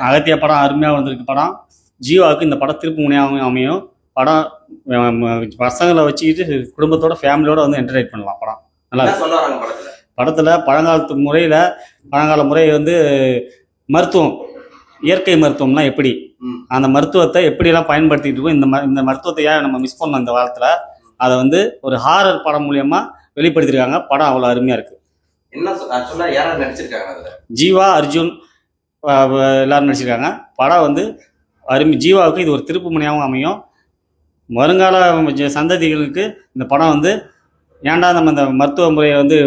அகத்திய படம் அருமையாக வந்திருக்கு. படம் ஜீவாவுக்கு இந்த படம் திருப்பு முனையாகவும் அமையும். படம் பசங்களை வச்சுக்கிட்டு குடும்பத்தோட ஃபேமிலியோட வந்து என்டர்டைன் பண்ணலாம். படம் நல்லா இருக்கு. படத்தில் பழங்கால முறை வந்து மருத்துவம், இயற்கை மருத்துவம்னா எப்படி, அந்த மருத்துவத்தை எப்படியெல்லாம் பயன்படுத்திட்டு இருக்கோம், இந்த மருத்துவத்தை ஏன் நம்ம மிஸ் பண்ணோம் இந்த காலத்தில், அதை வந்து ஒரு ஹாரர் படம் மூலியமாக வெளிப்படுத்தியிருக்காங்க. படம் அவ்வளோ அருமையாக இருக்குது. ஜீவா, அர்ஜுன் எல்லாரும் நடிச்சிருக்காங்க. படம் வந்து ஜீவாவுக்கு இது ஒரு திருப்பு முனையாகவும் அமையும். வருங்கால சந்ததிகளுக்கு இந்த படம் வந்து ஏன்டா நம்ம இந்த மருத்துவ முறையை வந்து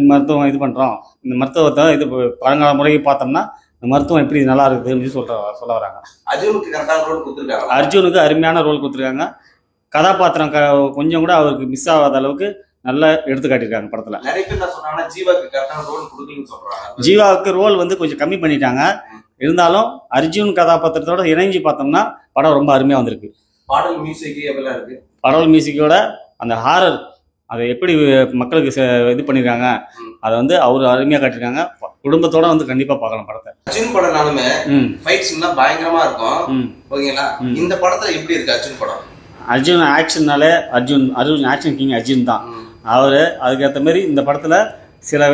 மருத்துவம் இது பண்ணுறோம், இந்த மருத்துவத்தை இது பழங்கால முறையை பார்த்தோம்னா இந்த மருத்துவம் எப்படி நல்லா இருக்குதுன்னு சொல்ல வராங்க. அர்ஜுனுக்கு அருமையான ரோல் கொடுத்துருக்காங்க. கதாபாத்திரம் கொஞ்சம் கூட அவருக்கு மிஸ் ஆகாத அளவுக்கு நல்லா எடுத்து காட்டியிருக்காங்க படத்தில். ஜீவாவுக்கு ரோல் வந்து கொஞ்சம் கம்மி பண்ணிட்டாங்க. இருந்தாலும் அர்ஜுன் கதாபாத்திரத்தோட இணைஞ்சு பார்த்தோம்னா படம் ரொம்ப அருமையாக வந்திருக்கு. பாடல் மியூசிக்கோட அந்த ஹாரர் அதை எப்படி மக்களுக்கு இது பண்ணியிருக்காங்க, அதை வந்து அவர் அருமையாக காட்டியிருக்காங்க. குடும்பத்தோட வந்து கண்டிப்பாக பார்க்கலாம் படத்தை. அர்ஜுன் படம்னாலுமே ஃபைட் சீன்லாம் பயங்கரமா இருக்கும். ஓகேங்களா, இந்த படத்துல எப்படி இருக்கு அர்ஜுன் படம்? அர்ஜுன் ஆக்ஷன்னாலே அர்ஜுன் ஆக்ஷன் கிங் அர்ஜுன் தான். அவர் அதுக்கேற்ற மாதிரி இந்த படத்தில் சில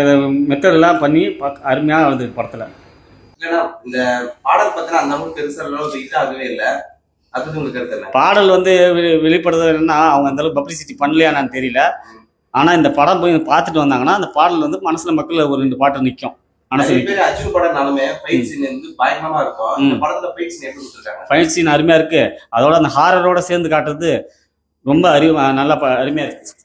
மெத்தடெல்லாம் பண்ணி அருமையாக வந்திருக்கு படத்தில். இல்லைன்னா இந்த பாடல் பற்றின அந்த அளவுக்கு பெருசாக ஆகவே இல்லை. அது உங்களுக்கு கருத்து? பாடல் வந்து வெளிப்படுறதுன்னா அவங்க அந்த அளவுக்கு பப்ளிசிட்டி பண்ணலையா நான் தெரியல. ஆனால் இந்த படம் போய் பார்த்துட்டு வந்தாங்கன்னா அந்த பாடல் வந்து மனசில் மக்கள் ஒரு 2 பாட்டு நிற்கும். அர்ஜுன் படம்னாலுமே ஃபைட் சீன் வந்து பயங்கரமா இருக்கும். இந்த படத்துல ஃபைட் சீன் எப்படி கொடுத்துருக்காங்க? ஃபைட் சீன் அருமையா இருக்கு. அதோட அந்த ஹாரரோட சேர்ந்து காட்டுறது ரொம்ப நல்லா அருமையா இருக்கு.